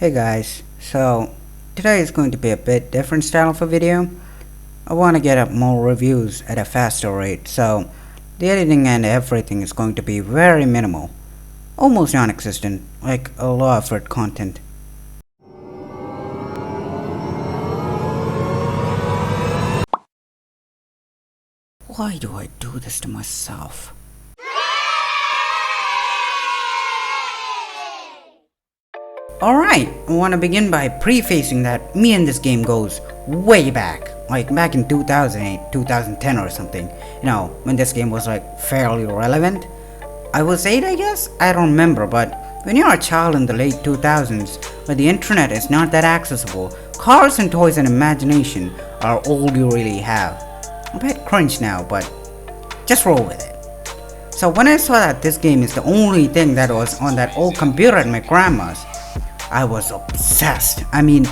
Hey guys, so today is going to be a bit different style of a video. I want to get up more reviews at a faster rate, so the editing and everything is going to be very minimal, almost non-existent, like a lot of red content. Why do I do this to myself? Alright, I want to begin by prefacing that me and this game goes way back, like back in 2008, 2010 or something, when this game was like fairly relevant. I was 8 I guess, I don't remember, but when you're a child in the late 2000s, where the internet is not that accessible, cars and toys and imagination are all you really have. A bit cringe now, but just roll with it. So when I saw that this game is the only thing that was on that old computer at my grandma's, I was obsessed. I mean,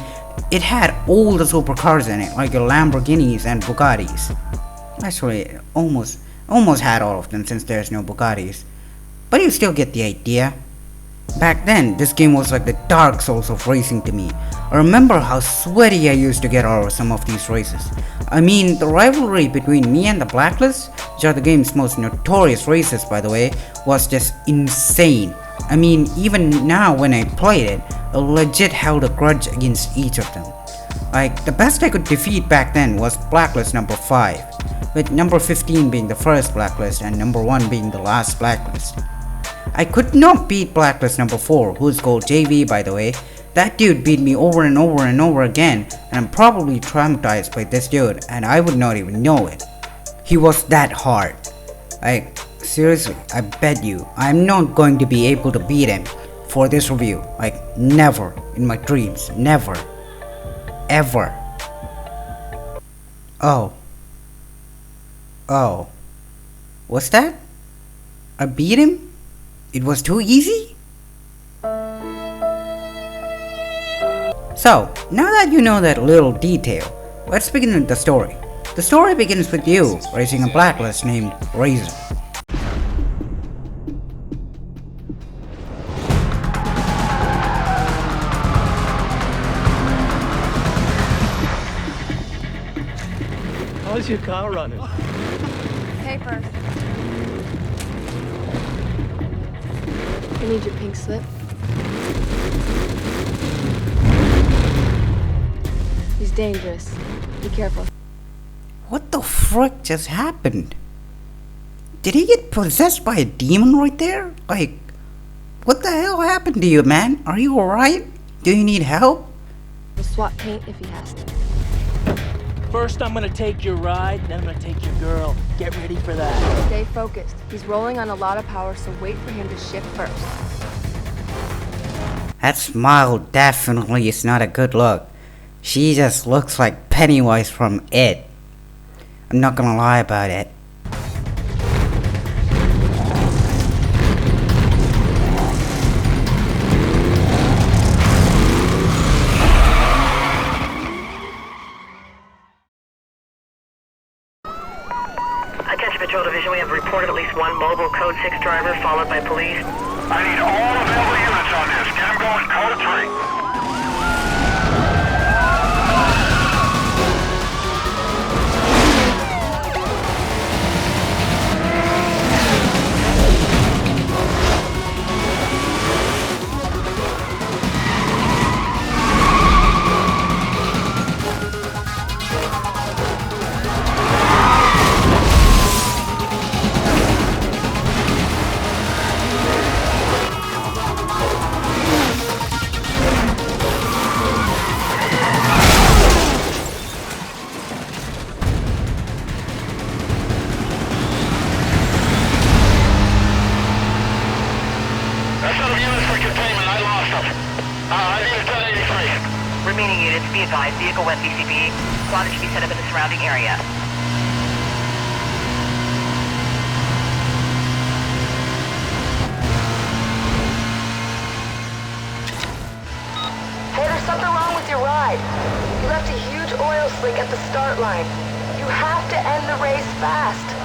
it had all the supercars in it, like the Lamborghinis and Bugattis. Actually, almost had all of them since there's no Bugattis. But you still get the idea. Back then, this game was like the Dark Souls of racing to me. I remember how sweaty I used to get out of some of these races. I mean, the rivalry between me and the Blacklists, which are the game's most notorious races by the way, was just insane. I mean, even now when I played it, I legit held a grudge against each of them. Like, the best I could defeat back then was Blacklist number 5, with number 15 being the first Blacklist and number 1 being the last Blacklist. I could not beat Blacklist number 4, who's called JV by the way. That dude beat me over and over and over again, and I'm probably traumatized by this dude and I would not even know it. He was that hard. Like, seriously, I bet you I'm not going to be able to beat him for this review. Like, never in my dreams. Never. Ever. Oh. What's that? I beat him? It was too easy? So, now that you know that little detail, let's begin with the story. The story begins with you racing a Blacklist named Razor. How's your car running? Papers. I need your pink slip. He's dangerous. Be careful. What the frick just happened? Did he get possessed by a demon right there? Like, what the hell happened to you, man? Are you alright? Do you need help? We'll swap paint if he has to. First, I'm gonna take your ride, then I'm gonna take your girl. Get ready for that. Stay focused. He's rolling on a lot of power, so wait for him to shift first. That smile definitely is not a good look. She just looks like Pennywise from It. I'm not gonna lie about it. Attention Patrol Division, we have reported at least one mobile Code 6 driver followed by police. I need all available units on this. Get them going, Code 3. Remaining units, be advised, vehicle west BCB. Squadron should be set up in the surrounding area. There's something wrong with your ride. You left a huge oil slick at the start line. You have to end the race fast.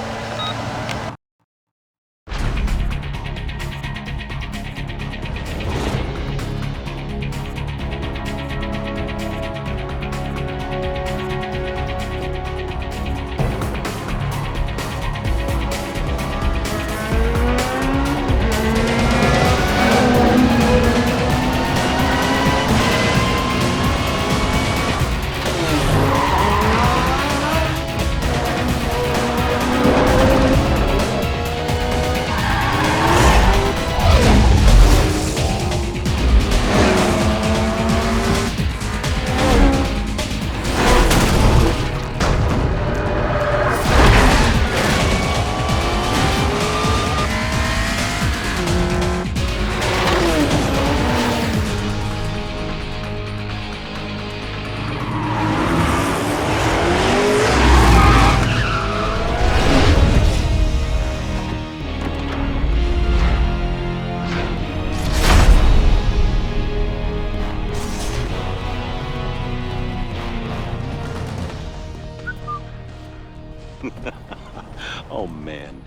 Oh man,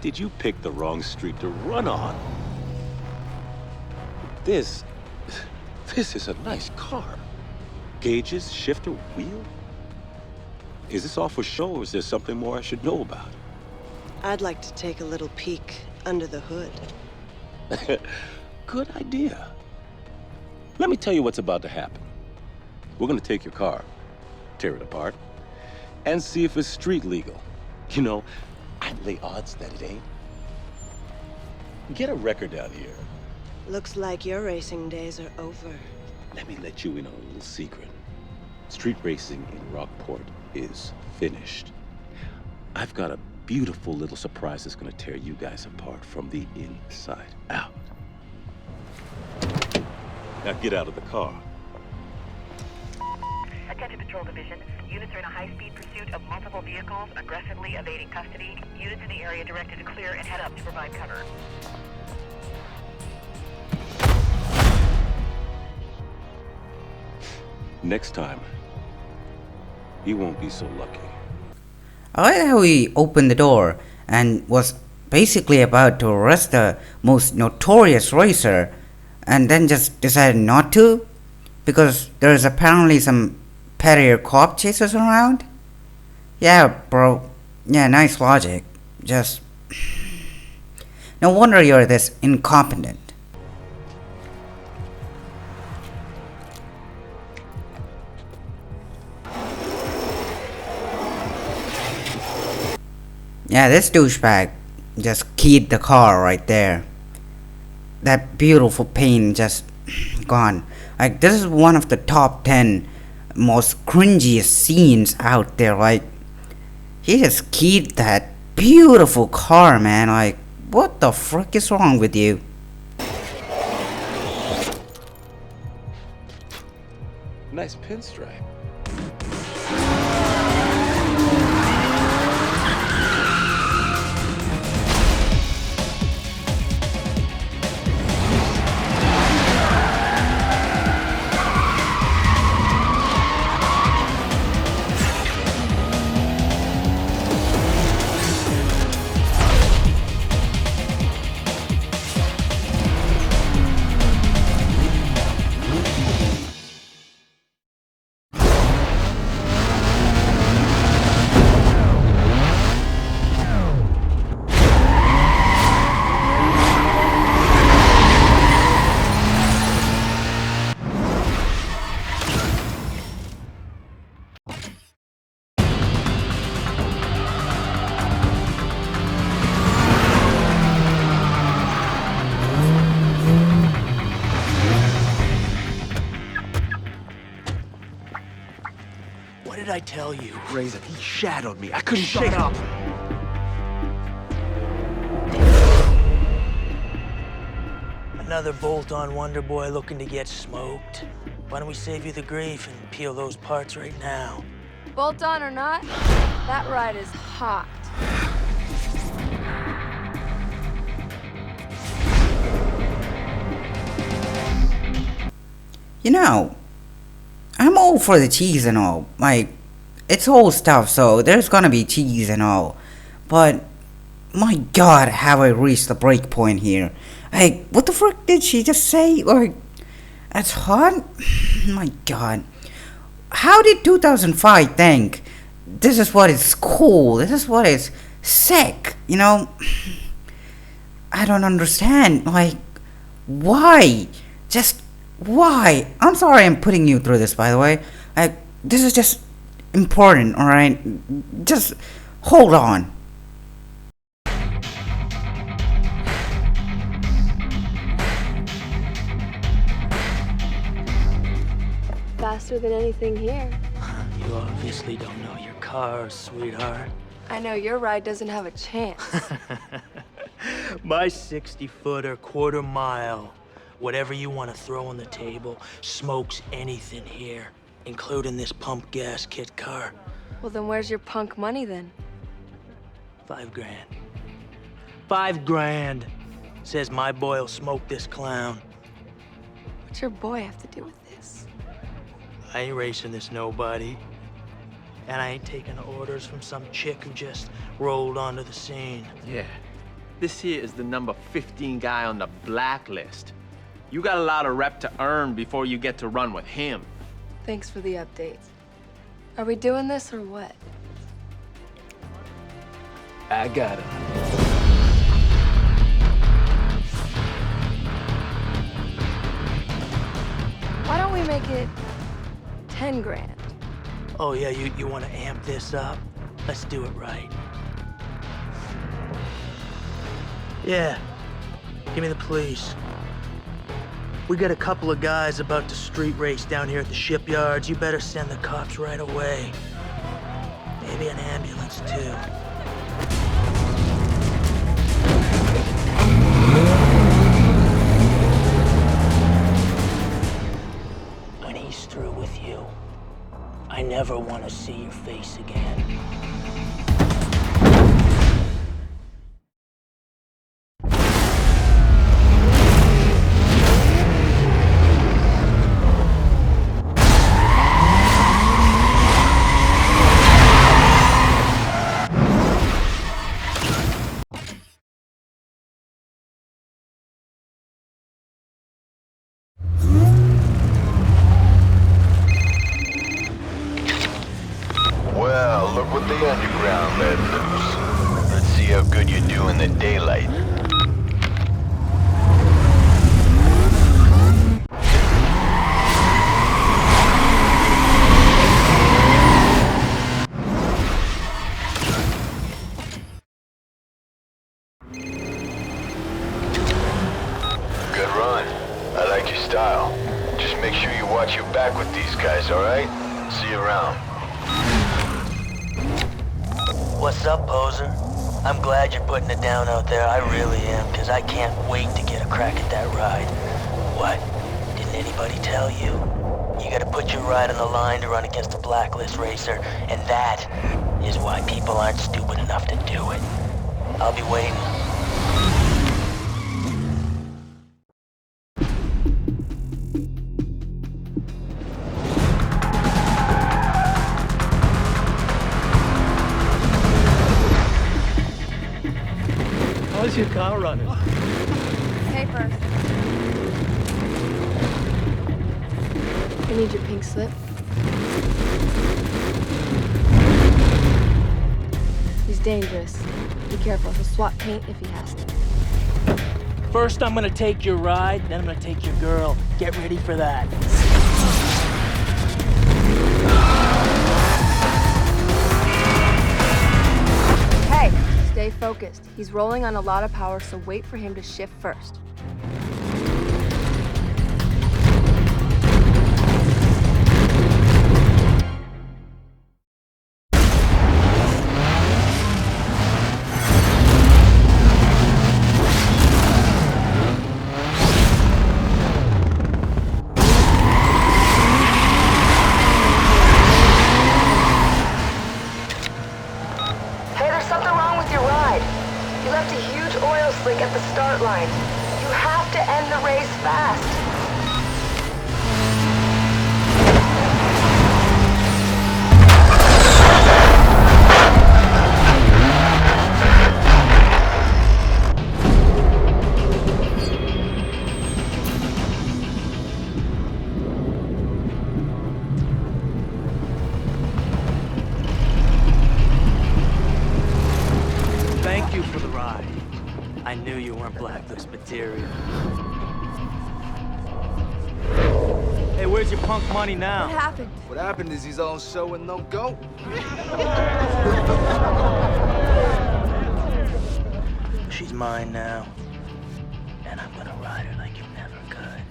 did you pick the wrong street to run on? This is a nice car. Gauges, shifter, wheel? Is this all for show, or is there something more I should know about? I'd like to take a little peek under the hood. Good idea. Let me tell you what's about to happen. We're gonna take your car, tear it apart, and see if it's street legal. You know, I'd lay odds that it ain't. Get a record down here. Looks like your racing days are over. Let me let you in on a little secret. Street racing in Rockport is finished. I've got a beautiful little surprise that's gonna tear you guys apart from the inside out. Now get out of the car. Attention Patrol Division. Units are in a high-speed pursuit of multiple vehicles, aggressively evading custody. Units in the area directed to clear and head up to provide cover. Next time, you won't be so lucky. I like how he opened the door and was basically about to arrest the most notorious racer and then just decided not to because there's apparently some pettier cop chasers around. Yeah, bro. Yeah, nice logic. Just no wonder you're this incompetent. Yeah, this douchebag just keyed the car right there. That beautiful paint just gone. Like, this is one of the top 10 most cringiest scenes out there. Like, he just keyed that beautiful car, man. Like, what the frick is wrong with you? Nice pinstripe. What did I tell you? Razor, he shadowed me. I couldn't shake up. Another bolt-on Wonder Boy looking to get smoked. Why don't we save you the grief and peel those parts right now? Bolt on or not, that ride is hot. You know, I'm all for the cheese and all. Like, it's whole stuff, so there's gonna be cheese and all. But, my god, have I reached the break point here. Like, what the frick did she just say? Like, that's hot? My god. How did 2005 think this is what is cool, this is what is sick, you know? I don't understand. Like, why? Just why? I'm sorry I'm putting you through this, by the way. Like, this is just important, alright? Just hold on. Faster than anything here. You obviously don't know your cars, sweetheart. I know your ride doesn't have a chance. My 60-footer, quarter mile, whatever you want to throw on the table, smokes anything here, including this pump gas kit car. Well, then where's your punk money then? $5 grand. $5 grand. Says my boy'll smoke this clown. What's your boy have to do with this? I ain't racing this nobody. And I ain't taking orders from some chick who just rolled onto the scene. Yeah. This here is the number 15 guy on the Blacklist. You got a lot of rep to earn before you get to run with him. Thanks for the updates. Are we doing this or what? I got it. Why don't we make it 10 grand? Oh yeah, you want to amp this up? Let's do it right. Yeah, give me the police. We got a couple of guys about to street race down here at the shipyards. You better send the cops right away. Maybe an ambulance too. When he's through with you, I never want to see your face again. Well, look what the underground let loose. Let's see how good you do in the daylight. Good run. I like your style. Just make sure you watch your back with these guys, alright? See you around. What's up, poser? I'm glad you're putting it down out there. I really am, because I can't wait to get a crack at that ride. What? Didn't anybody tell you? You gotta put your ride on the line to run against a Blacklist racer, and that is why people aren't stupid enough to do it. I'll be waiting. How's your car running? Paper. I need your pink slip. He's dangerous. Be careful, he'll swap paint if he has to. First, I'm gonna take your ride, then I'm gonna take your girl. Get ready for that. Hey, stay focused. He's rolling on a lot of power, so wait for him to shift first. Hey, there's something wrong with your ride. You left a huge oil slick at the start line. You have to end the race fast. Thank you for the ride. I knew you weren't Blacklist material. Hey, where's your punk money What now? happened? What happened is he's on show and no go. She's mine now. And I'm gonna ride her like you never could.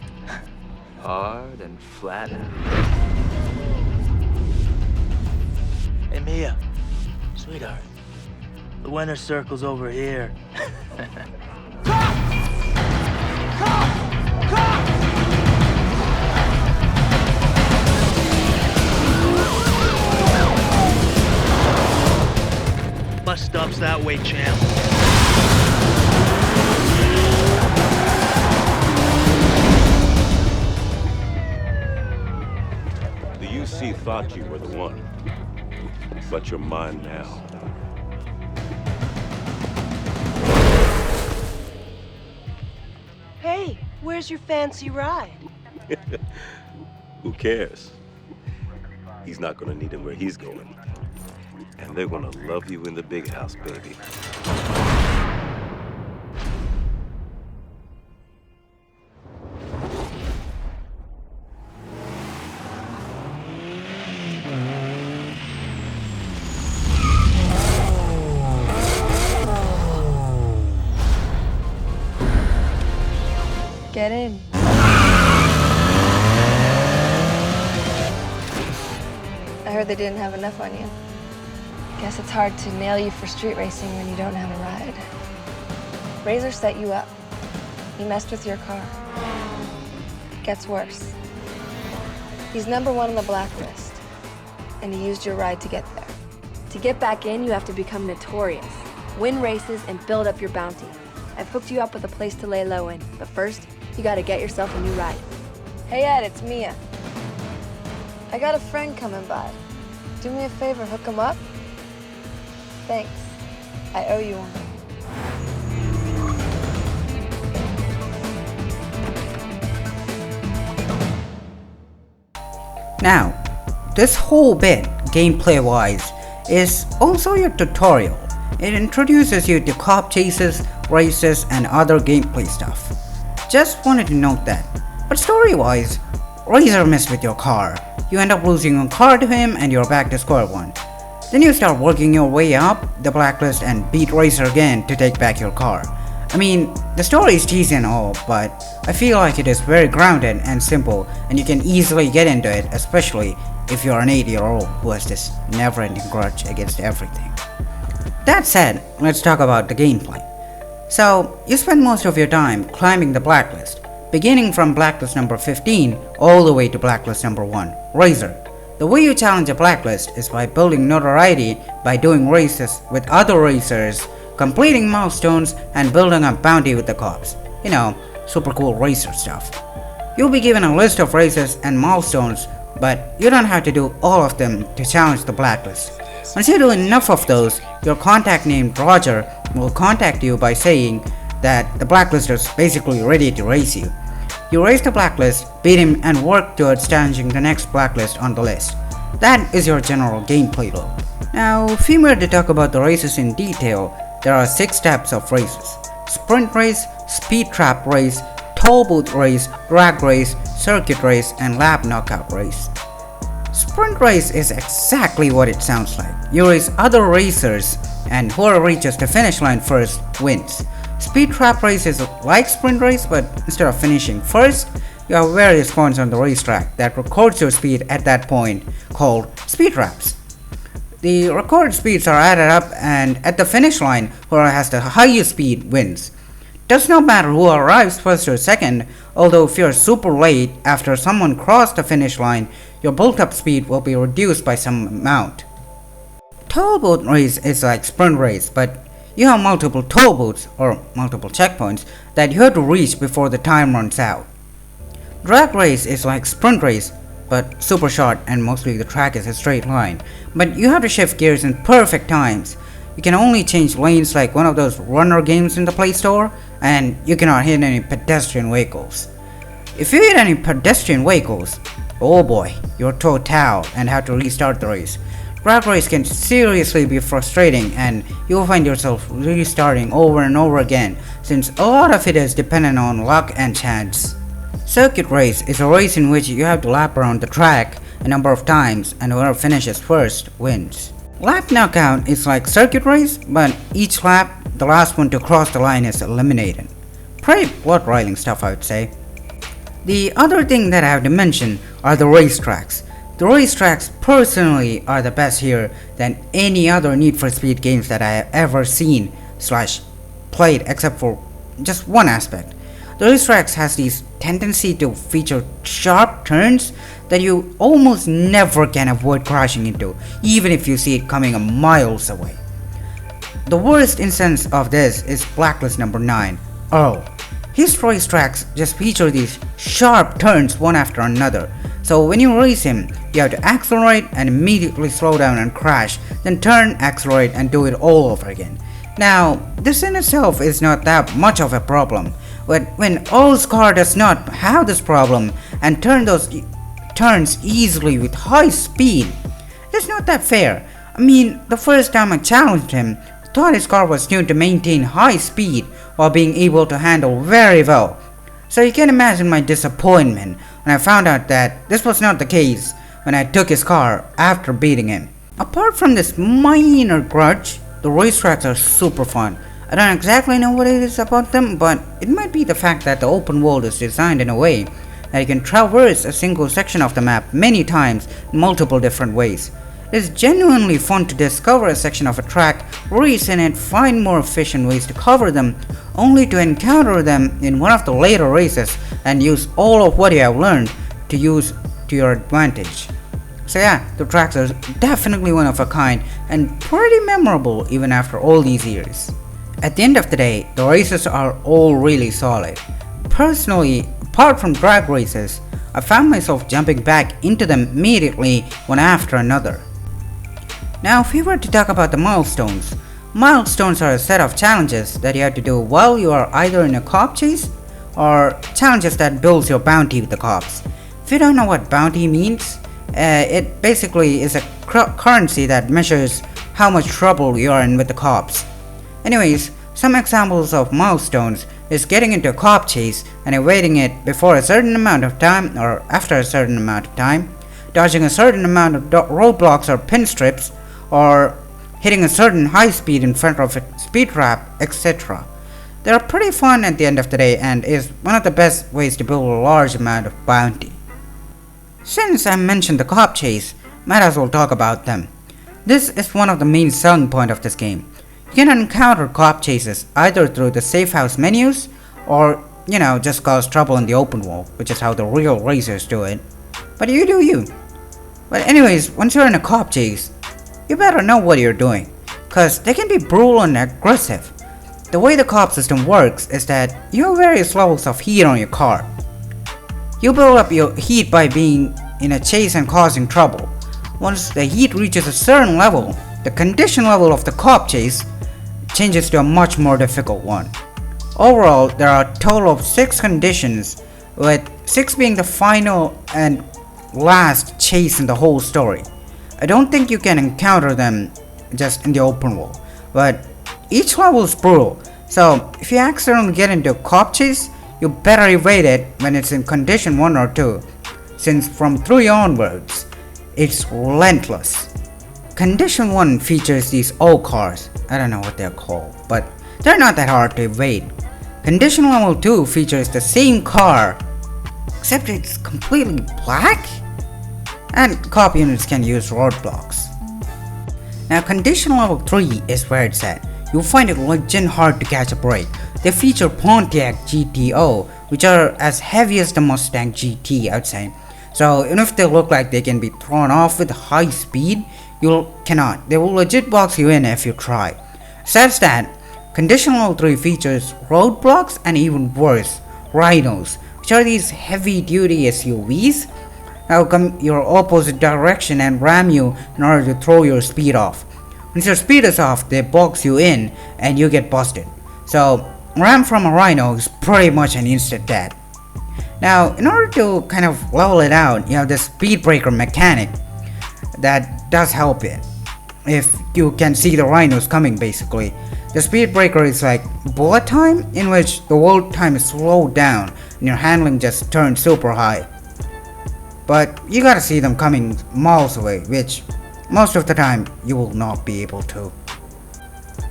Hard and flat. Hey, Mia. Sweetheart. The winner's circle's over here. Bus stop's that way, champ. The UC thought you were the one. but you're mine now. Hey, where's your fancy ride? Who cares? He's not gonna need him where he's going. And they're gonna love you in the big house, baby. Get in. I heard they didn't have enough on you. Guess it's hard to nail you for street racing when you don't have a ride. Razor set you up. He messed with your car. Gets worse. He's #1 on the blacklist, and he used your ride to get there. To get back in, you have to become notorious, win races, and build up your bounty. I've hooked you up with a place to lay low in, but first, you gotta get yourself a new ride. Hey Ed, it's Mia. I got a friend coming by. Do me a favor, hook him up? Thanks. I owe you one. Now, this whole bit, gameplay-wise, is also your tutorial. It introduces you to cop chases, races, and other gameplay stuff. Just wanted to note that. But story-wise, Razor messed with your car. You end up losing your car to him and you're back to square one. Then you start working your way up the blacklist and beat Razor again to take back your car. I mean, the story is cheesy and all, but I feel like it is very grounded and simple and you can easily get into it, especially if you're an 8-year-old who has this never-ending grudge against everything. That said, let's talk about the gameplay. So, you spend most of your time climbing the blacklist, beginning from blacklist number 15 all the way to blacklist number 1, Razor. The way you challenge a blacklist is by building notoriety by doing races with other racers, completing milestones, and building a bounty with the cops. You know, super cool racer stuff. You'll be given a list of races and milestones, but you don't have to do all of them to challenge the blacklist. Once you do enough of those, your contact named Roger will contact you by saying that the blacklist is basically ready to race you. You race the blacklist, beat him, and work towards challenging the next blacklist on the list. That is your general gameplay loop. Now, if we were to talk about the races in detail, there are 6 types of races: sprint race, speed trap race, toll booth race, drag race, circuit race, and lap knockout race. Sprint race is exactly what it sounds like. You race other racers, and whoever reaches the finish line first wins. Speed trap race is like sprint race, but instead of finishing first, you have various points on the racetrack that records your speed at that point, called speed traps. The recorded speeds are added up, and at the finish line, whoever has the highest speed wins. Does not matter who arrives first or second, although if you're super late after someone crossed the finish line, your built-up speed will be reduced by some amount. Toll booth race is like sprint race, but you have multiple toll booths, or multiple checkpoints, that you have to reach before the time runs out. Drag race is like sprint race, but super short and mostly the track is a straight line, but you have to shift gears in perfect times. You can only change lanes like one of those runner games in the Play Store, and you cannot hit any pedestrian vehicles. If you hit any pedestrian vehicles, oh boy, you're total and have to restart the race. Drag race can seriously be frustrating and you'll find yourself restarting over and over again, since a lot of it is dependent on luck and chance. Circuit race is a race in which you have to lap around the track a number of times and whoever finishes first wins. Lap knockout is like circuit race, but each lap, the last one to cross the line is eliminated. Pretty blood-boiling stuff, I would say. The other thing that I have to mention are the racetracks. The racetracks personally are the best here than any other Need for Speed games that I have ever seen / played, except for just one aspect. The racetracks has this tendency to feature sharp turns that you almost never can avoid crashing into, even if you see it coming miles away. The worst instance of this is Blacklist number 9, Earl. His racetracks just feature these sharp turns one after another, So when you race him, you have to accelerate and immediately slow down and crash, then turn, accelerate and do it all over again. Now, this in itself is not that much of a problem, but when Earl's car does not have this problem and turns easily with high speed, it's not that fair. I mean, the first time I challenged him, I thought his car was tuned to maintain high speed while being able to handle very well. So you can imagine my disappointment when I found out that this was not the case when I took his car after beating him. Apart from this minor grudge, the racetracks are super fun. I don't exactly know what it is about them, but it might be the fact that the open world is designed in a way that you can traverse a single section of the map many times in multiple different ways. It is genuinely fun to discover a section of a track, race in it, find more efficient ways to cover them, only to encounter them in one of the later races and use all of what you have learned to use to your advantage. So yeah, the tracks are definitely one of a kind and pretty memorable even after all these years. At the end of the day, the races are all really solid. Personally, apart from drag races, I found myself jumping back into them immediately one after another. Now if we were to talk about the milestones, milestones are a set of challenges that you have to do while you are either in a cop chase or challenges that builds your bounty with the cops. If you don't know what bounty means, it basically is a currency that measures how much trouble you are in with the cops. Anyways, some examples of milestones is getting into a cop chase and evading it before a certain amount of time or after a certain amount of time, dodging a certain amount of roadblocks or pin strips, or hitting a certain high speed in front of a speed trap, etc. They are pretty fun at the end of the day and is one of the best ways to build a large amount of bounty. Since I mentioned the cop chase, might as well talk about them. This is one of the main selling point of this game. You can encounter cop chases either through the safe house menus or, just cause trouble in the open world, which is how the real racers do it. But you do you. But anyways, once you're in a cop chase, you better know what you're doing, cause they can be brutal and aggressive. The way the cop system works is that you have various levels of heat on your car. You build up your heat by being in a chase and causing trouble. Once the heat reaches a certain level, the condition level of the cop chase changes to a much more difficult one. Overall, there are a total of 6 conditions, with 6 being the final and last chase in the whole story. I don't think you can encounter them just in the open world, but each level is brutal, so if you accidentally get into a cop chase, you better evade it when it's in condition 1 or 2, since from 3 onwards, it's relentless. Condition 1 features these old cars, I don't know what they're called, but they're not that hard to evade. Condition level 2 features the same car, except it's completely black? And cop units can use roadblocks. Now condition level 3 is where it's at. You'll find it legit hard to catch a break. They feature Pontiac GTO, which are as heavy as the Mustang GT outside. So even if they look like they can be thrown off with high speed, you cannot. They will legit box you in if you try. Says that, condition level 3 features roadblocks and even worse, rhinos, which are these heavy duty SUVs that will come your opposite direction and ram you in order to throw your speed off. Once your speed is off, they box you in and you get busted. So ram from a rhino is pretty much an instant death. Now in order to kind of level it out, you have the speed breaker mechanic that does help it. If you can see the rhinos coming basically. The speed breaker is like bullet time, in which the world time is slowed down and your handling just turns super high. But you gotta see them coming miles away, which most of the time you will not be able to.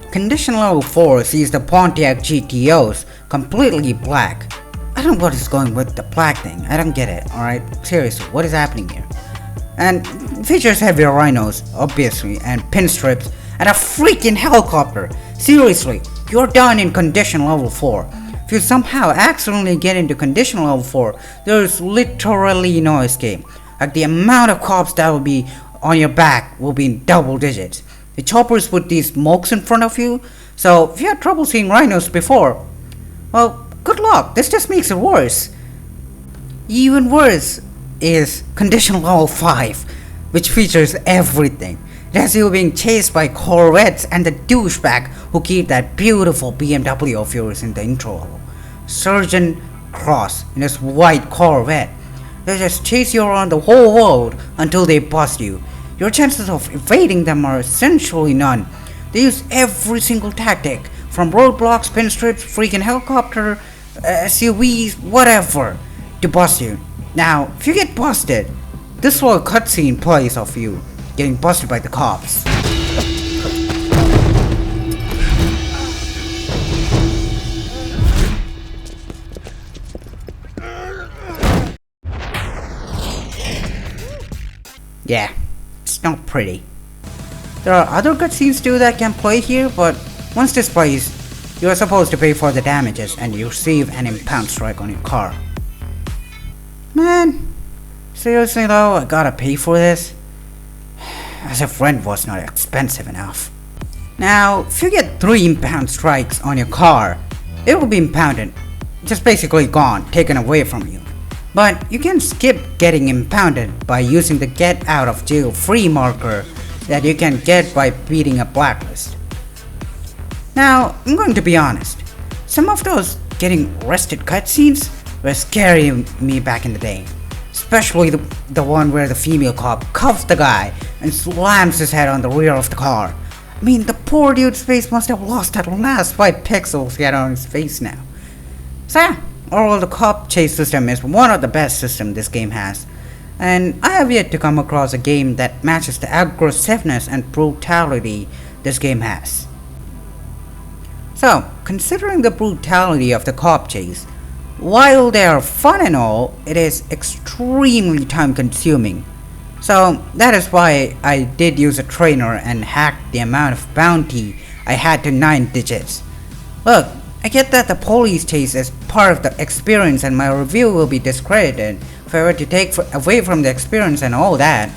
Condition level 4 sees the Pontiac GTOs completely black. I don't know what is going with the black thing, I don't get it, alright? Seriously, what is happening here? And features heavier rhinos, obviously, and pin strips, and a freaking helicopter. Seriously, you're done in condition level 4. If you somehow accidentally get into condition level 4, there's literally no escape. Like the amount of cops that will be on your back will be in double digits. The choppers put these smokes in front of you, so if you had trouble seeing rhinos before, well, good luck, this just makes it worse. Even worse, is Condition Level 5, which features everything. It has you being chased by Corvettes and the douchebag who keep that beautiful BMW of yours in the intro level. Sergeant Cross in his white Corvette. They just chase you around the whole world until they bust you. Your chances of evading them are essentially none. They use every single tactic, from roadblocks, pinstrips, freaking helicopter, SUVs, whatever, to bust you. Now, if you get busted, this little cutscene plays of you getting busted by the cops. Yeah, it's not pretty. There are other cutscenes too that can play here, but once this plays, you are supposed to pay for the damages and you receive an impound strike on your car. Man, seriously though, I gotta pay for this? As if rent was not expensive enough. Now, if you get 3 impound strikes on your car, it will be impounded, just basically gone, taken away from you. But you can skip getting impounded by using the get out of jail free marker that you can get by beating a blacklist. Now, I'm going to be honest, some of those getting arrested cutscenes were scaring me back in the day. Especially the one where the female cop cuffs the guy and slams his head on the rear of the car. I mean, the poor dude's face must have lost that last 5 pixels he had on his face now. So yeah, overall the cop chase system is one of the best systems this game has. And I have yet to come across a game that matches the aggressiveness and brutality this game has. So, considering the brutality of the cop chase, while they are fun and all, it is extremely time consuming. So that is why I did use a trainer and hacked the amount of bounty I had to 9 digits. Look, I get that the police chase is part of the experience and my review will be discredited if I were to take away from the experience and all that.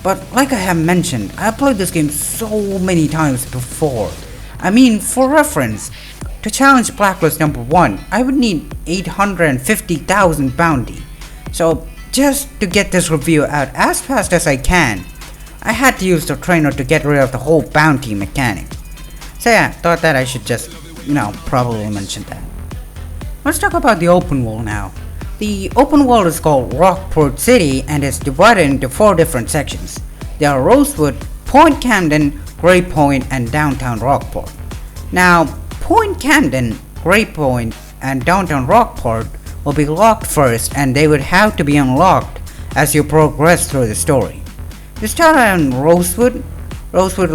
But like I have mentioned, I played this game so many times before. I mean, for reference, to challenge Blacklist number 1, I would need 850,000 bounty. So just to get this review out as fast as I can, I had to use the trainer to get rid of the whole bounty mechanic. So yeah, thought that I should just, probably mention that. Let's talk about the open world now. The open world is called Rockport City and is divided into 4 different sections. They are Rosewood, Point Camden, Grey Point, and downtown Rockport. Now, Point Camden, Grey Point, and downtown Rockport will be locked first and they would have to be unlocked as you progress through the story. You start out in Rosewood. Rosewood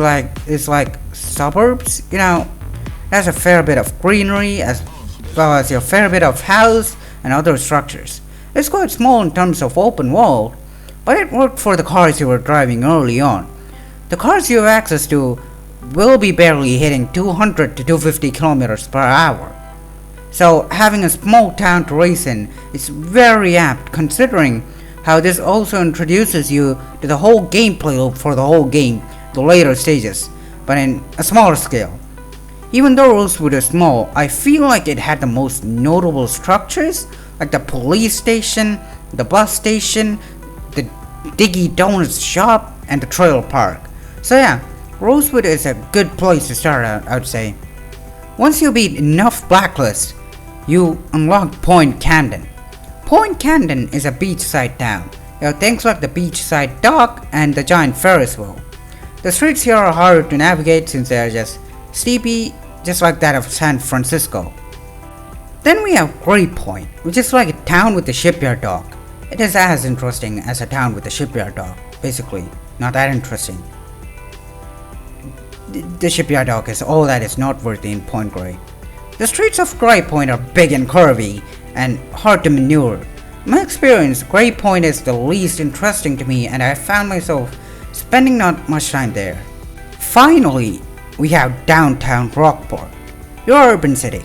is like suburbs, has a fair bit of greenery as well as a fair bit of house and other structures. It's quite small in terms of open world, but it worked for the cars you were driving early on. The cars you have access to will be barely hitting 200 to 250 kilometers per hour. So having a small town to race in is very apt considering how this also introduces you to the whole gameplay loop for the whole game, the later stages, but in a smaller scale. Even though Rosewood is small, I feel like it had the most notable structures, like the police station, the bus station, the Diggy Donuts shop, and the trailer park. So yeah, Rosewood is a good place to start out, I would say. Once you beat enough Blacklists, you unlock Point Camden. Point Camden is a beachside town. You have things like the beachside dock and the giant Ferris wheel. The streets here are harder to navigate since they are just steepy, just like that of San Francisco. Then we have Grey Point, which is like a town with a shipyard dock. It is as interesting as a town with a shipyard dock. Basically, not that interesting. The shipyard dock is all that is noteworthy in Point Grey. The streets of Grey Point are big and curvy and hard to maneuver. In my experience, Grey Point is the least interesting to me and I found myself spending not much time there. Finally, we have downtown Rockport, your urban city.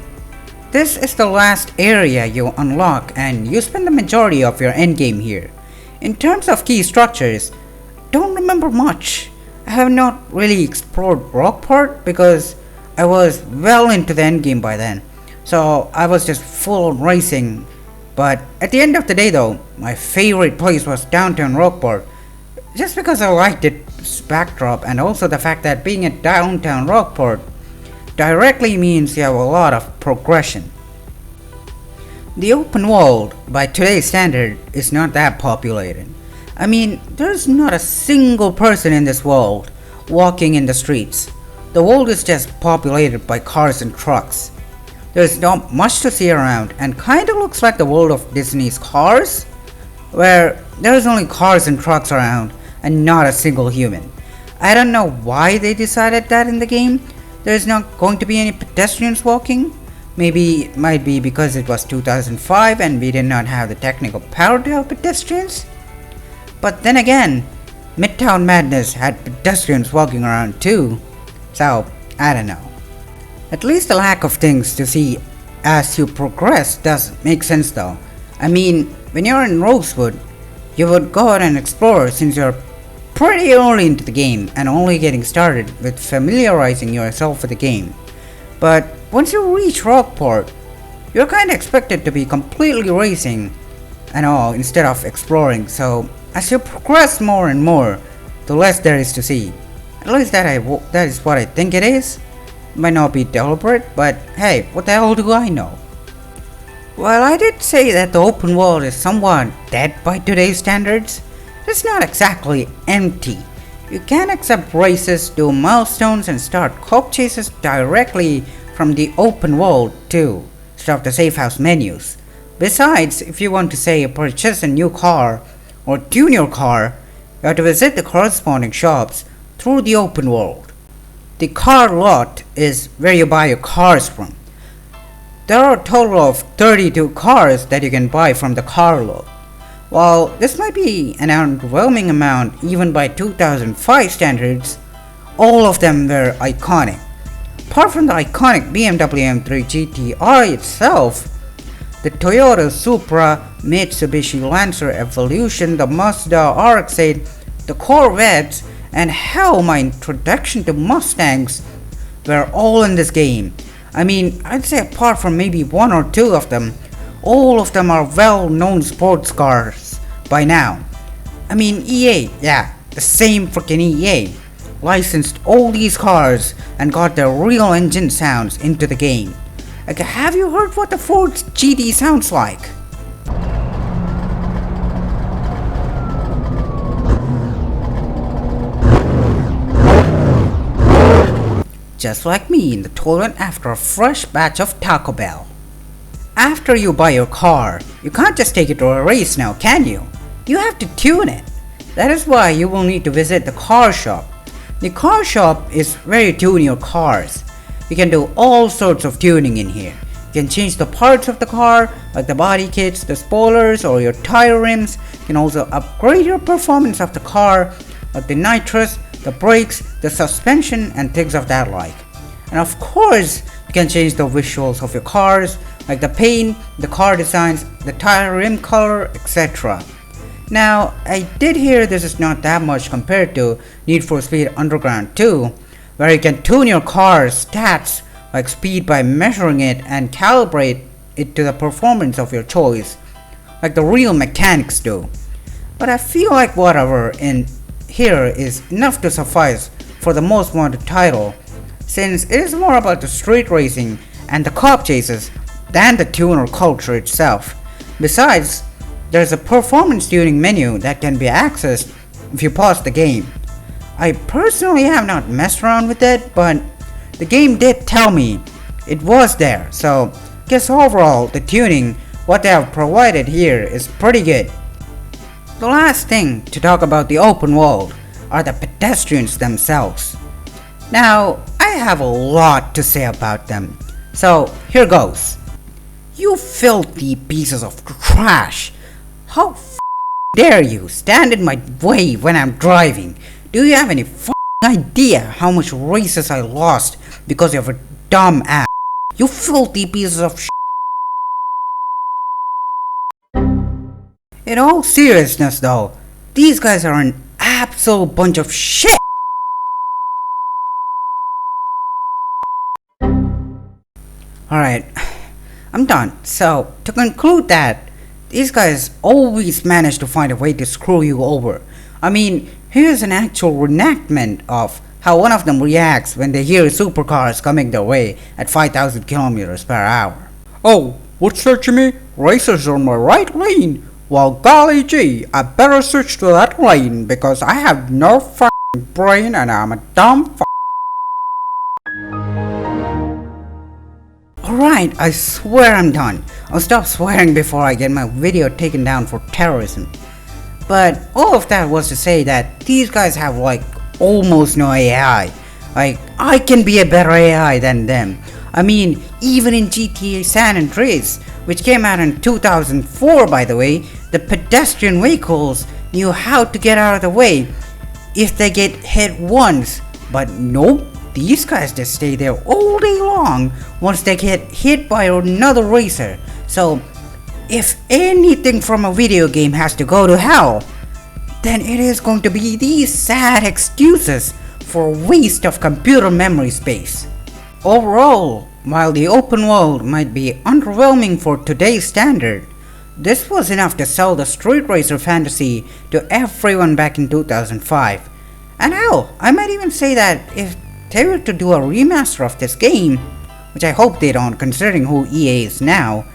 This is the last area you unlock and you spend the majority of your endgame here. In terms of key structures, don't remember much. I have not really explored Rockport because I was well into the endgame by then. So I was just full on racing But at the end of the day though, my favorite place was downtown Rockport. Just because I liked its backdrop and also the fact that being at downtown Rockport directly means you have a lot of progression. The open world, by today's standard, is not that populated. I mean, there's not a single person in this world walking in the streets. The world is just populated by cars and trucks. There's not much to see around and kinda looks like the world of Disney's Cars, where there's only cars and trucks around and not a single human. I don't know why they decided that in the game. There's not going to be any pedestrians walking. Maybe it might be because it was 2005 and we did not have the technical power to have pedestrians. But then again, Midtown Madness had pedestrians walking around too. So, I don't know. At least the lack of things to see as you progress does make sense though. I mean, when you're in Rosewood, you would go out and explore since you're pretty early into the game and only getting started with familiarizing yourself with the game. But once you reach Rockport, you're kinda expected to be completely racing and all instead of exploring, so as you progress more and more, the less there is to see. At least that is what I think it is. Might not be deliberate, but hey, what the hell do I know? While I did say that the open world is somewhat dead by today's standards, it's not exactly empty. You can accept races, do milestones and start cop chases directly from the open world too, instead of the safe house menus. Besides, if you want to say purchase a new car or tune your car, you have to visit the corresponding shops through the open world. The car lot is where you buy your cars from. There are a total of 32 cars that you can buy from the car lot. While this might be an overwhelming amount even by 2005 standards, all of them were iconic. Apart from the iconic BMW M3 GTI itself, the Toyota Supra, Mitsubishi Lancer Evolution, the Mazda RX-8, the Corvettes, and hell, my introduction to Mustangs were all in this game. I mean, I'd say apart from maybe one or two of them, all of them are well-known sports cars by now. I mean, EA, yeah, the same freaking EA, licensed all these cars and got their real engine sounds into the game. Like, have you heard what the Ford's GT sounds like? Just like me in the toilet after a fresh batch of Taco Bell. After you buy your car, you can't just take it to a race now, can you? You have to tune it. That is why you will need to visit the car shop. The car shop is where you tune your cars. You can do all sorts of tuning in here. You can change the parts of the car, like the body kits, the spoilers, or your tire rims. You can also upgrade your performance of the car, like the nitrous, the brakes, the suspension, and things of that like. And of course, you can change the visuals of your cars, like the paint, the car designs, the tire rim color, etc. Now, I did hear this is not that much compared to Need for Speed Underground 2, where you can tune your car's stats like speed by measuring it and calibrate it to the performance of your choice, like the real mechanics do. But I feel like whatever in here is enough to suffice for the most wanted title, since it is more about the street racing and the cop chases than the tuner culture itself. Besides, there's a performance tuning menu that can be accessed if you pause the game. I personally have not messed around with it, but the game did tell me it was there, so guess overall the tuning, what they have provided here, is pretty good. The last thing to talk about the open world are the pedestrians themselves. Now, I have a lot to say about them, so here goes. You filthy pieces of trash! How dare you stand in my way when I'm driving? Do you have any idea how much races I lost because of a dumb ass? You filthy pieces of In all seriousness though, these guys are an absolute bunch of shit. Alright, I'm done. So, to conclude that, these guys always manage to find a way to screw you over. I mean, here's an actual reenactment of how one of them reacts when they hear supercars coming their way at 5,000 kilometers per hour. Oh, what's that, Jimmy? Racers on my right lane. Well, golly gee, I better switch to that lane because I have no f***ing brain and I'm a dumb f***. Alright, I swear I'm done. I'll stop swearing before I get my video taken down for terrorism. But all of that was to say that these guys have like almost no AI. Like, I can be a better AI than them. I mean, even in GTA San Andreas, which came out in 2004 by the way, the pedestrian vehicles knew how to get out of the way if they get hit once. But nope, these guys just stay there all day long once they get hit by another racer. So if anything from a video game has to go to hell, then it is going to be these sad excuses for waste of computer memory space. Overall, while the open world might be underwhelming for today's standard, this was enough to sell the street racer fantasy to everyone back in 2005. And hell, I might even say that if they were to do a remaster of this game, which I hope they don't considering who EA is now,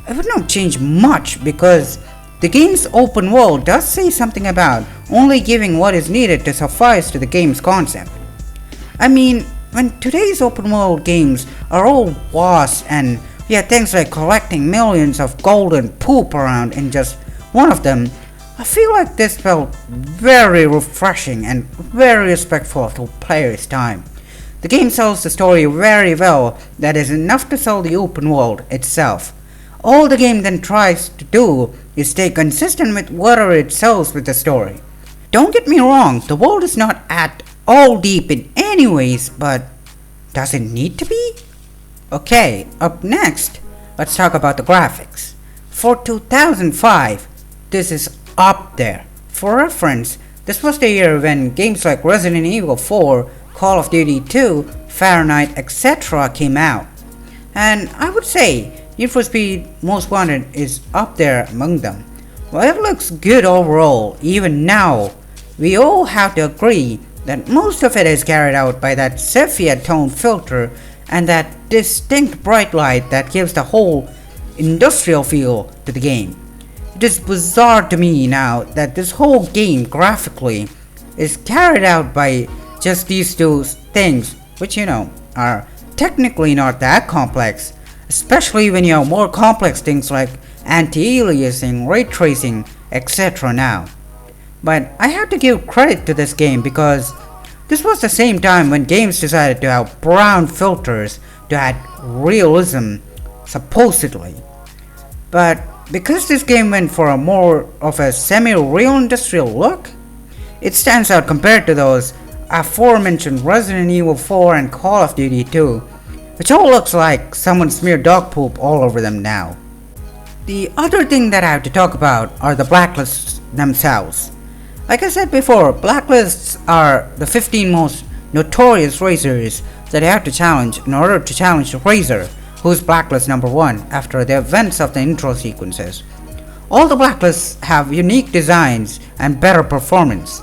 it would not change much because the game's open world does say something about only giving what is needed to suffice to the game's concept. I mean, when today's open world games are all vast and we have things like collecting millions of golden poop around in just one of them, I feel like this felt very refreshing and very respectful of the player's time. The game sells the story very well, that is enough to sell the open world itself. All the game then tries to do is stay consistent with whatever it sells with the story. Don't get me wrong, the world is not at all deep in any ways, but does it need to be? Okay, up next, let's talk about the graphics. For 2005, this is up there. For reference, this was the year when games like Resident Evil 4, Call of Duty 2, Fahrenheit, etc. came out. And I would say Need for Speed Most Wanted is up there among them. While it looks good overall, even now, we all have to agree that most of it is carried out by that sepia tone filter and that distinct bright light that gives the whole industrial feel to the game. It is bizarre to me now that this whole game graphically is carried out by just these two things, which are technically not that complex, especially when you have more complex things like anti-aliasing, ray tracing, etc. now. But I have to give credit to this game because this was the same time when games decided to have brown filters to add realism, supposedly. But because this game went for a more of a semi-real industrial look, it stands out compared to those aforementioned Resident Evil 4 and Call of Duty 2, which all looks like someone smeared dog poop all over them now. The other thing that I have to talk about are the blacklists themselves. Like I said before, blacklists are the 15 most notorious racers that you have to challenge in order to challenge the racer who's blacklist number 1 after the events of the intro sequences. All the blacklists have unique designs and better performance.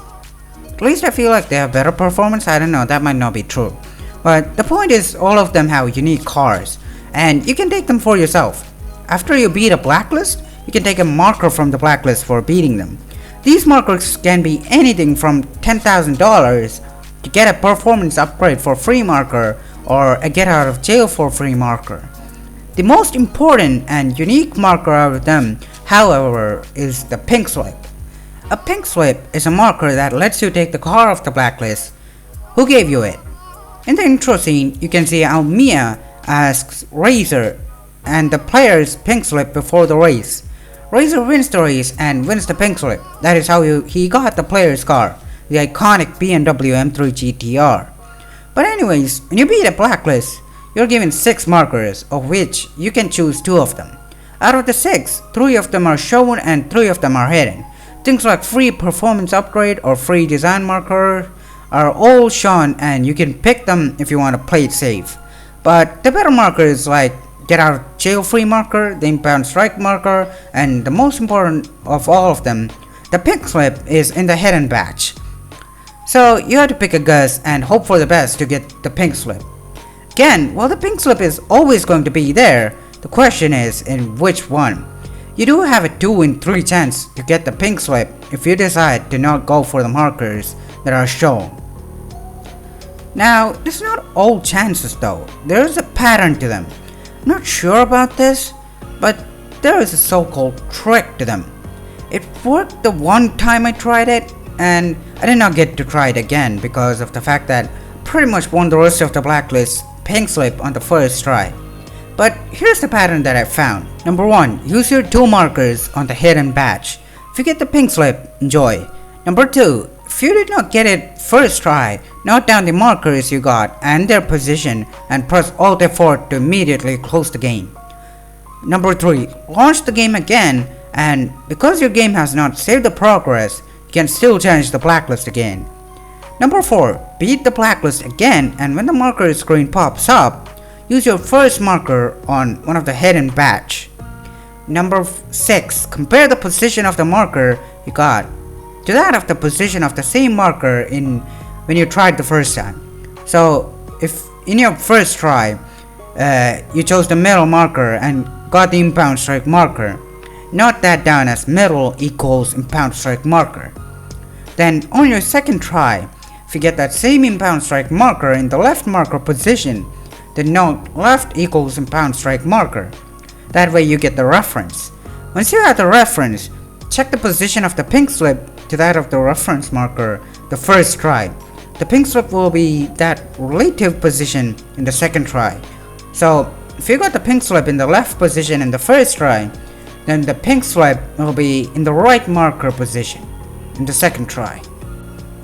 At least I feel like they have better performance. I don't know, that might not be true. But the point is, all of them have unique cars, and you can take them for yourself. After you beat a blacklist, you can take a marker from the blacklist for beating them. These markers can be anything from $10,000 to get a performance upgrade for free marker or a get out of jail for free marker. The most important and unique marker out of them, however, is the pink slip. A pink slip is a marker that lets you take the car off the blacklist. Who gave you it? In the intro scene, you can see how Mia asks Razor and the player's pink slip before the race. Razor wins the race and wins the pink slip. That is how he got the player's car, the iconic BMW M3 GTR. But anyways, when you beat a blacklist, you're given 6 markers, of which you can choose 2 of them. Out of the 6, 3 of them are shown and 3 of them are hidden. Things like free performance upgrade or free design marker are all shown and you can pick them if you want to play it safe. But the better markers like get out jail-free marker, the impound strike marker, and the most important of all of them, the pink slip is in the hidden batch. So you have to pick a guess and hope for the best to get the pink slip. Again, while the pink slip is always going to be there, the question is in which one. You do have a 2 in 3 chance to get the pink slip if you decide to not go for the markers that are shown. Now, this is not all chances though, there is a pattern to them. I'm not sure about this, but there is a so-called trick to them. It worked the one time I tried it, and I did not get to try it again because of the fact that I pretty much won the rest of the Blacklist pink slip on the first try. But here's the pattern that I found. Number 1, use your 2 markers on the hidden batch. If you get the pink slip, enjoy. Number 2, if you did not get it first try, note down the markers you got and their position and press Alt F4 to immediately close the game. Number 3, launch the game again, and because your game has not saved the progress, you can still change the blacklist again. Number 4, beat the blacklist again, and when the marker screen pops up, use your first marker on one of the hidden batch. Number 6, compare the position of the marker you got to that of the position of the same marker in when you tried the first time. So if in your first try you chose the middle marker and got the impound strike marker, note that down as middle equals impound strike marker. Then on your second try, if you get that same impound strike marker in the left marker position, then note left equals impound strike marker. That way you get the reference. Once you have the reference, check the position of the pink slip to that of the reference marker the first try. The pink slip will be that relative position in the second try. So if you got the pink slip in the left position in the first try, then the pink slip will be in the right marker position in the second try.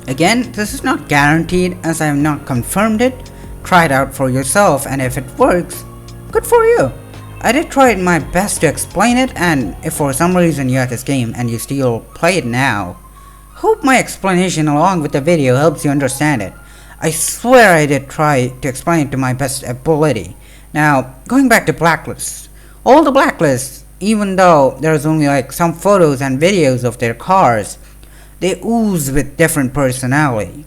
Again, this is not guaranteed as I have not confirmed it. Try it out for yourself, and if it works, good for you. I did try my best to explain it, and if for some reason you have this game and you still play it now, hope my explanation along with the video helps you understand it. I swear I did try to explain it to my best ability. Now, going back to Blacklists. All the Blacklists, even though there's only like some photos and videos of their cars, they ooze with different personality.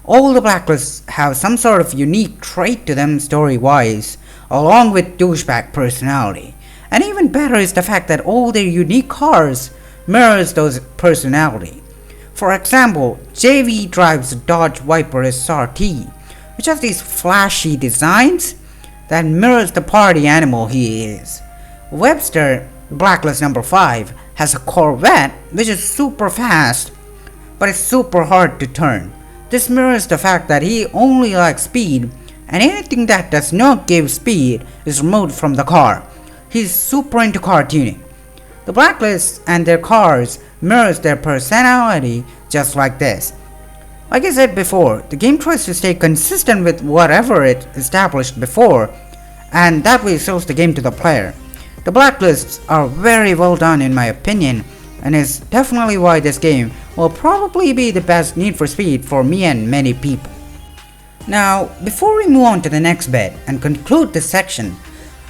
All the Blacklists have some sort of unique trait to them story-wise, along with douchebag personality. And even better is the fact that all their unique cars mirrors those personality. For example, JV drives a Dodge Viper SRT, which has these flashy designs that mirrors the party animal he is. Webster, Blacklist number 5, has a Corvette which is super fast, but it's super hard to turn. This mirrors the fact that he only likes speed, and anything that does not give speed is removed from the car. He's super into car tuning. The Blacklists and their cars mirrors their personality just like this. Like I said before, the game tries to stay consistent with whatever it established before, and that way sells the game to the player. The Blacklists are very well done in my opinion, and is definitely why this game will probably be the best Need for Speed for me and many people. Now, before we move on to the next bit and conclude this section,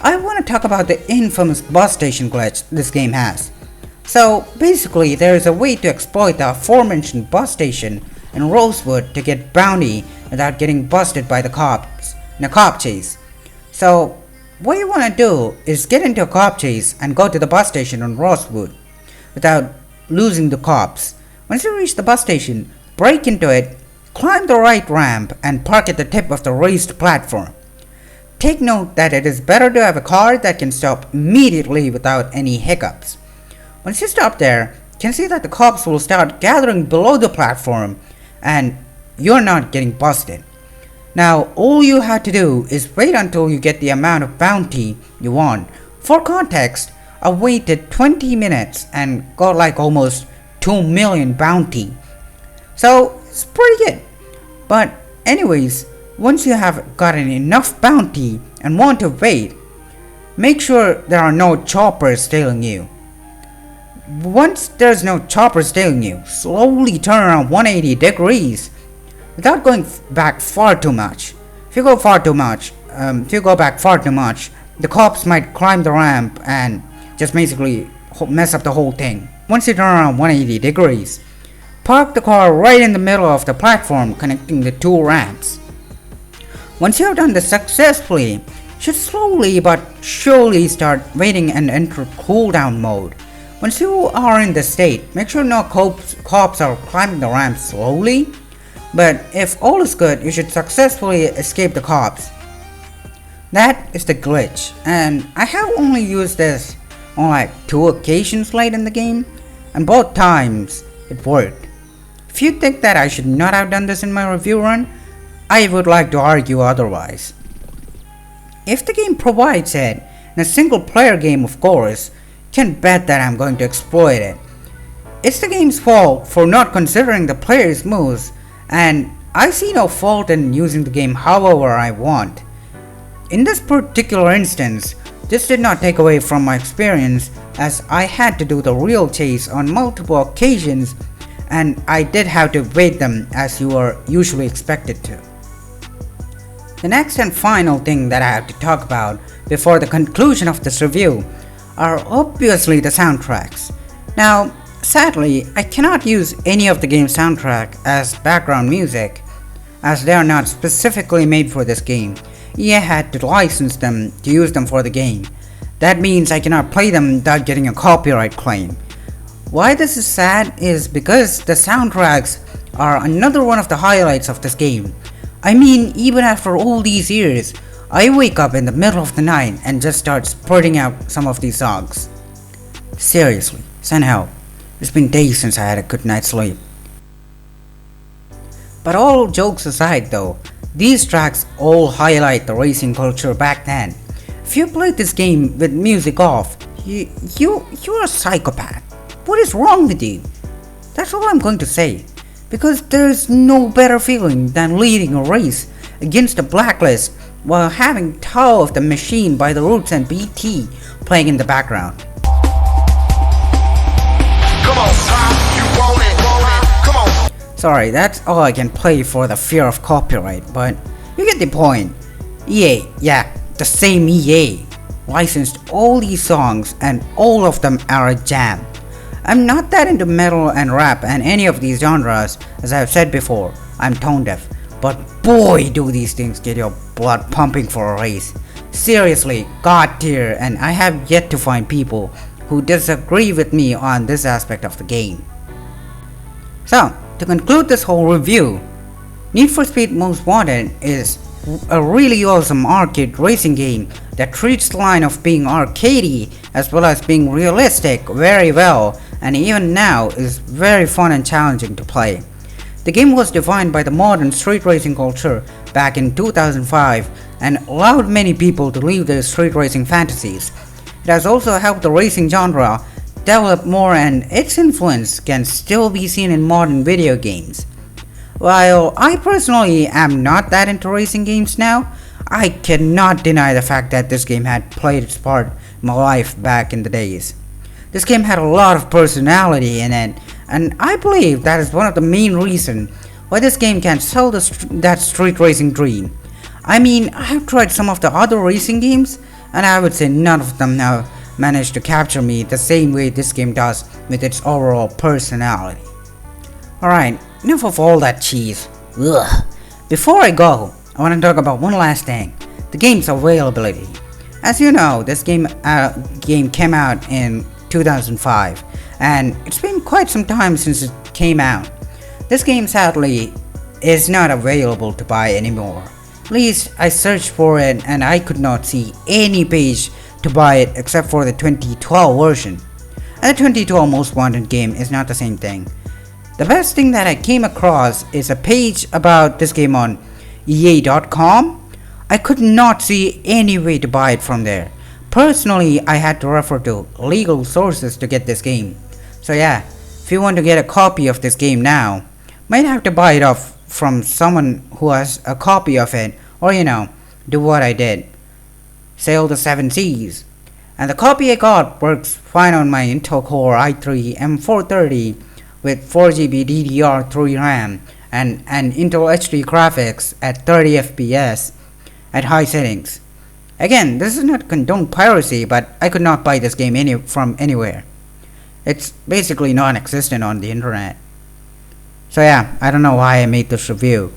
I want to talk about the infamous bus station glitch this game has. So basically, there is a way to exploit the aforementioned bus station in Rosewood to get bounty without getting busted by the cops in a cop chase. So what you want to do is get into a cop chase and go to the bus station on Rosewood without losing the cops. Once you reach the bus station, break into it, climb the right ramp, and park at the tip of the raised platform. Take note that it is better to have a car that can stop immediately without any hiccups. Once you stop there, you can see that the cops will start gathering below the platform and you're not getting busted. Now, all you have to do is wait until you get the amount of bounty you want. For context, I waited 20 minutes and got like almost 2 million bounty. So it's pretty good. But anyways, once you have gotten enough bounty and want to wait, make sure there are no choppers tailing you. Once there's no choppers tailing you, slowly turn around 180 degrees without going back far too much. If you go back far too much, the cops might climb the ramp and just basically mess up the whole thing. Once you turn around 180 degrees, park the car right in the middle of the platform connecting the two ramps. Once you have done this successfully, you should slowly but surely start waiting and enter cooldown mode. Once you are in this state, make sure no cops are climbing the ramp slowly, but if all is good, you should successfully escape the cops. That is the glitch, and I have only used this on like 2 occasions late in the game, and both times it worked. If you think that I should not have done this in my review run, I would like to argue otherwise. If the game provides it in a single player game, of course, can bet that I'm going to exploit it. It's the game's fault for not considering the player's moves, and I see no fault in using the game however I want. In this particular instance, this did not take away from my experience, as I had to do the real chase on multiple occasions, and I did have to wait them as you are usually expected to. The next and final thing that I have to talk about before the conclusion of this review are obviously the soundtracks. Now, sadly, I cannot use any of the game's soundtrack as background music, as they are not specifically made for this game. EA had to license them to use them for the game. That means I cannot play them without getting a copyright claim. Why this is sad is because the soundtracks are another one of the highlights of this game. I mean, even after all these years, I wake up in the middle of the night and just start spurting out some of these songs. Seriously, send help. It's been days since I had a good night's sleep. But all jokes aside though, these tracks all highlight the racing culture back then. If you played this game with music off, you're a psychopath. What is wrong with you? That's all I'm going to say. Because there's no better feeling than leading a race against a Blacklist while having Toe of the Machine by the Roots and BT playing in the background. Come on, Pop, you want it, come on. Sorry, that's all I can play for the fear of copyright, but you get the point. EA, yeah, the same EA, licensed all these songs and all of them are a jam. I'm not that into metal and rap and any of these genres, as I've said before, I'm tone deaf. But boy do these things get your blood pumping for a race. Seriously, god tier, and I have yet to find people who disagree with me on this aspect of the game. So, to conclude this whole review, Need for Speed Most Wanted is a really awesome arcade racing game that treats the line of being arcadey as well as being realistic very well, and even now is very fun and challenging to play. The game was defined by the modern street racing culture back in 2005 and allowed many people to live their street racing fantasies. It has also helped the racing genre develop more, and its influence can still be seen in modern video games. While I personally am not that into racing games now, I cannot deny the fact that this game had played its part in my life back in the days. This game had a lot of personality in it, and I believe that is one of the main reasons why this game can sell that street racing dream. I mean, I have tried some of the other racing games, and I would say none of them have managed to capture me the same way this game does with its overall personality. Alright, enough of all that cheese. Ugh. Before I go, I want to talk about one last thing, the game's availability. As you know, this game came out in 2005, and it's been quite some time since it came out. This game sadly is not available to buy anymore. At least I searched for it and I could not see any page to buy it except for the 2012 version. And the 2012 Most Wanted game is not the same thing. The best thing that I came across is a page about this game on EA.com. I could not see any way to buy it from there. Personally, I had to refer to legal sources to get this game. So yeah, if you want to get a copy of this game now, might have to buy it off from someone who has a copy of it, or do what I did. Sail the 7 seas. And the copy I got works fine on my Intel Core i3 M430 with 4GB DDR3 RAM and Intel HD graphics at 30 FPS at high settings. Again, this is not condone piracy, but I could not buy this game from anywhere. It's basically non-existent on the internet. So yeah, I don't know why I made this review.